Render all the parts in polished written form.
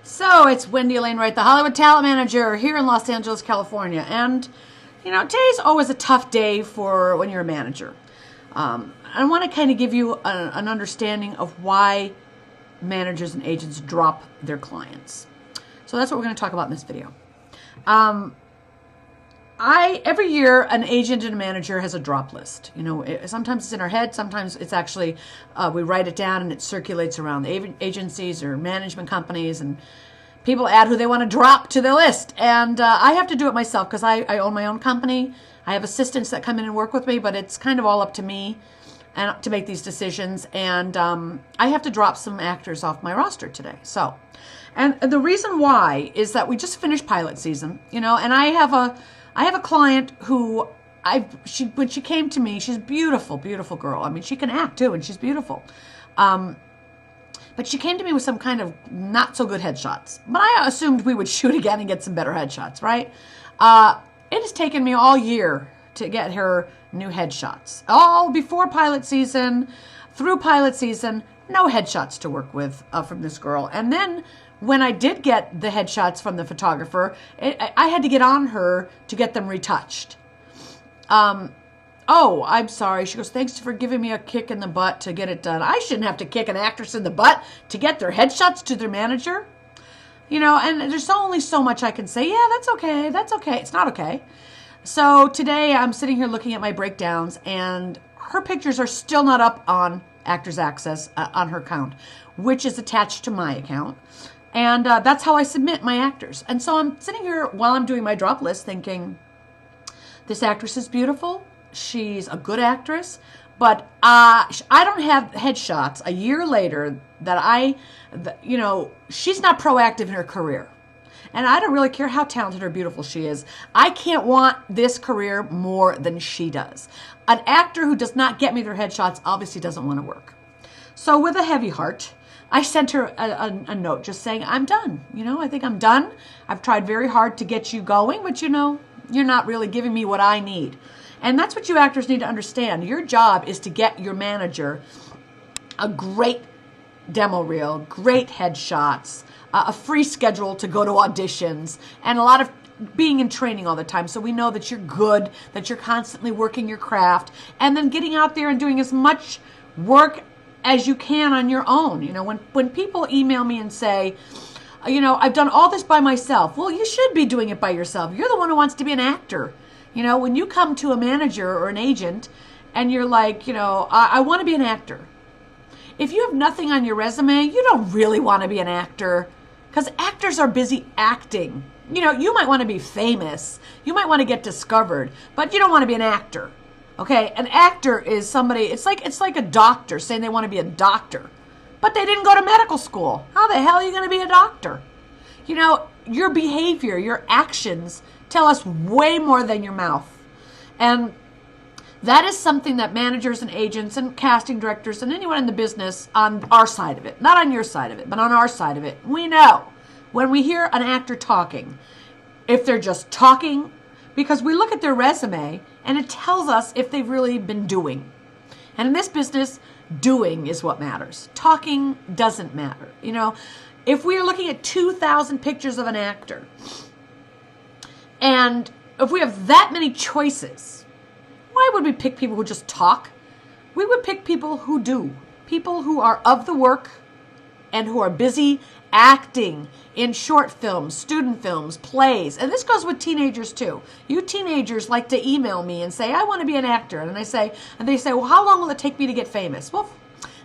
So it's Wendy Elaine Wright, the Hollywood talent manager here in Los Angeles, California. And, today's always a tough day for when you're a manager. I want to kind of give you an understanding of why managers and agents drop their clients. So that's what we're going to talk about in this video. Every year, an agent and a manager has a drop list. Sometimes it's in our head. Sometimes it's actually, we write it down and it circulates around the agencies or management companies, and people add who they want to drop to their list. And I have to do it myself because I own my own company. I have assistants that come in and work with me, but it's kind of all up to me and to make these decisions. And I have to drop some actors off my roster today. And the reason why is that we just finished pilot season, and I have a client who when she came to me, she's a beautiful, beautiful girl. I mean, she can act too, and she's beautiful. But she came to me with some kind of not so good headshots. But I assumed we would shoot again and get some better headshots, right? It has taken me all year to get her new headshots. All before pilot season, through pilot season, no headshots to work with from this girl. And then when I did get the headshots from the photographer, I had to get on her to get them retouched. Oh, I'm sorry. She goes, thanks for giving me a kick in the butt to get it done. I shouldn't have to kick an actress in the butt to get their headshots to their manager. And there's only so much I can say. Yeah, that's okay. That's okay. It's not okay. So today I'm sitting here looking at my breakdowns, and her pictures are still not up on Actors Access on her account, which is attached to my account. And that's how I submit my actors. And so I'm sitting here while I'm doing my drop list thinking, this actress is beautiful. She's a good actress. But I don't have headshots a year later that she's not proactive in her career. And I don't really care how talented or beautiful she is. I can't want this career more than she does. An actor who does not get me their headshots obviously doesn't want to work. So with a heavy heart, I sent her a note just saying, I'm done. I think I'm done. I've tried very hard to get you going, but you're not really giving me what I need. And that's what you actors need to understand. Your job is to get your manager a great demo reel, great headshots, a free schedule to go to auditions, and a lot of being in training all the time. So we know that you're good, that you're constantly working your craft, and then getting out there and doing as much work as you can on your own. When people email me and say, I've done all this by myself. Well, you should be doing it by yourself. You're the one who wants to be an actor. When you come to a manager or an agent and you're like, I want to be an actor. If you have nothing on your resume, you don't really want to be an actor, because actors are busy acting. You might want to be famous. You might want to get discovered, but you don't want to be an actor. Okay, an actor is somebody, it's like a doctor saying they want to be a doctor, but they didn't go to medical school. How the hell are you going to be a doctor? Your behavior, your actions tell us way more than your mouth. And that is something that managers and agents and casting directors and anyone in the business on our side of it, not on your side of it, but on our side of it, we know when we hear an actor talking, if they're just talking, because we look at their resume and it tells us if they've really been doing. And in this business, doing is what matters. Talking doesn't matter. If we are looking at 2,000 pictures of an actor, and if we have that many choices, why would we pick people who just talk? We would pick people who do. People who are of the work and who are busy acting in short films, student films, plays. And this goes with teenagers too. You teenagers like to email me and say, I want to be an actor. And they say, well, how long will it take me to get famous? Well,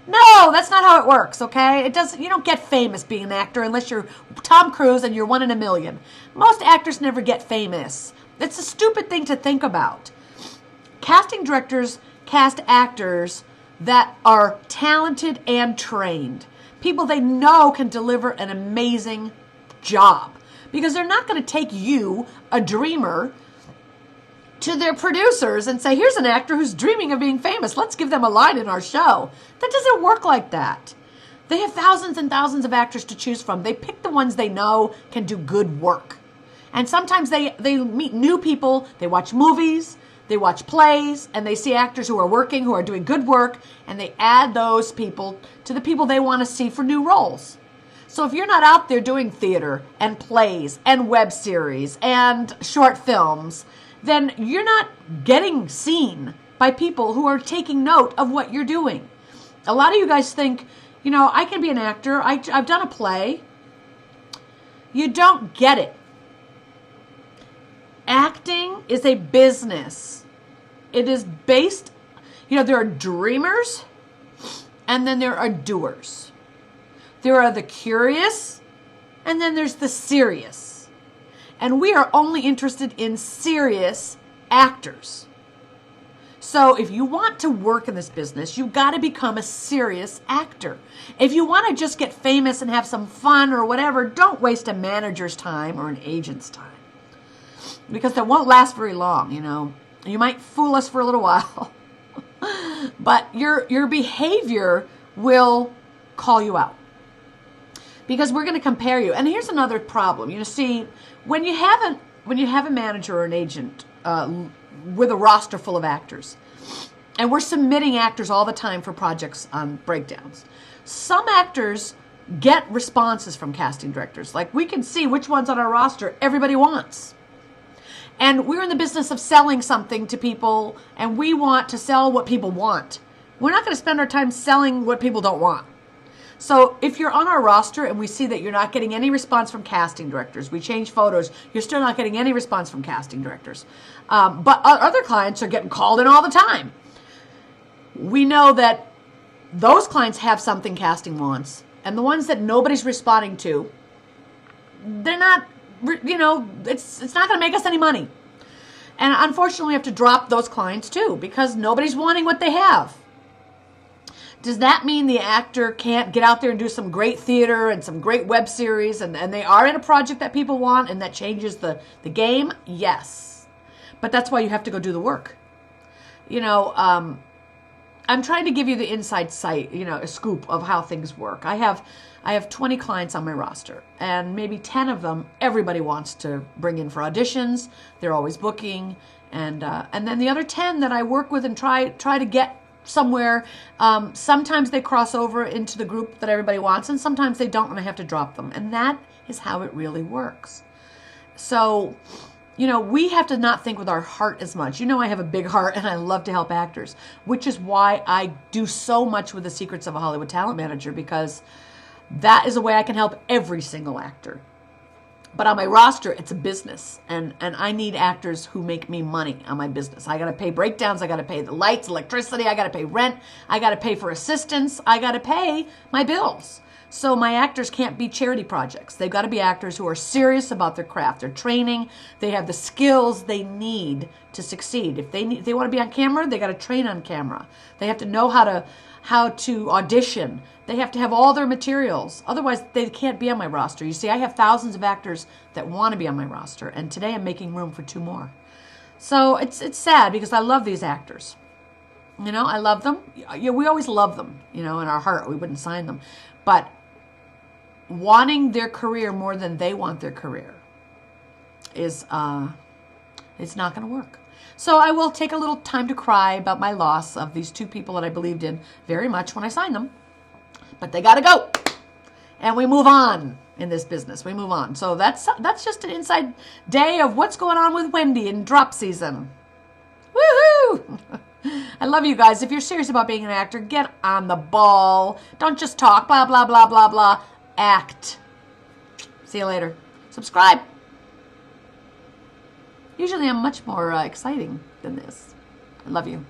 no, that's not how it works, okay? You don't get famous being an actor unless you're Tom Cruise and you're 1 in a million. Most actors never get famous. It's a stupid thing to think about. Casting directors cast actors that are talented and trained. People they know can deliver an amazing job. Because they're not going to take you, a dreamer, to their producers and say, here's an actor who's dreaming of being famous. Let's give them a line in our show. That doesn't work like that. They have thousands and thousands of actors to choose from. They pick the ones they know can do good work. And sometimes they meet new people. They watch movies. They watch plays, and they see actors who are working, who are doing good work, and they add those people to the people they want to see for new roles. So if you're not out there doing theater and plays and web series and short films, then you're not getting seen by people who are taking note of what you're doing. A lot of you guys think, I can be an actor. I've done a play. You don't get it. Acting is a business. It is based, there are dreamers and then there are doers. There are the curious and then there's the serious. And we are only interested in serious actors. So if you want to work in this business, you've got to become a serious actor. If you want to just get famous and have some fun or whatever, don't waste a manager's time or an agent's time. Because that won't last very long, You might fool us for a little while. But your behavior will call you out. Because we're going to compare you. And here's another problem. See, when you have a manager or an agent with a roster full of actors, and we're submitting actors all the time for projects on breakdowns, some actors get responses from casting directors. Like, we can see which ones on our roster everybody wants. And we're in the business of selling something to people, and we want to sell what people want. We're not going to spend our time selling what people don't want. So if you're on our roster and we see that you're not getting any response from casting directors, we change photos, you're still not getting any response from casting directors. But other clients are getting called in all the time. We know that those clients have something casting wants, and the ones that nobody's responding to, they're not, it's not going to make us any money. And unfortunately, we have to drop those clients too, because nobody's wanting what they have. Does that mean the actor can't get out there and do some great theater and some great web series and they are in a project that people want and that changes the game? Yes. But that's why you have to go do the work. I'm trying to give you the inside sight, a scoop of how things work. I have 20 clients on my roster, and maybe 10 of them everybody wants to bring in for auditions. They're always booking, and then the other 10 that I work with and try to get somewhere. Sometimes they cross over into the group that everybody wants, and sometimes they don't, and I have to drop them. And that is how it really works. So, we have to not think with our heart as much. I have a big heart, and I love to help actors, which is why I do so much with the Secrets of a Hollywood Talent Manager, because that is a way I can help every single actor. But on my roster, it's a business, and I need actors who make me money on my business. I got to pay breakdowns. I got to pay the lights, electricity. I got to pay rent. I got to pay for assistants. I got to pay my bills. So my actors can't be charity projects. They've got to be actors who are serious about their craft, their training. They have the skills they need to succeed. If they want to be on camera, they got to train on camera. They have to know how to audition. They have to have all their materials. Otherwise, they can't be on my roster. You see, I have thousands of actors that want to be on my roster, and today I'm making room for 2 more. So it's sad because I love these actors. I love them. We always love them, in our heart. We wouldn't sign them. But wanting their career more than they want their career is it's not going to work. So I will take a little time to cry about my loss of these 2 people that I believed in very much when I signed them. But they got to go. And we move on in this business. We move on. So that's just an inside day of what's going on with Wendy in drop season. Woohoo! I love you guys. If you're serious about being an actor, get on the ball. Don't just talk, blah, blah, blah, blah, blah. Act. See you later. Subscribe. Usually I'm much more exciting than this. I love you.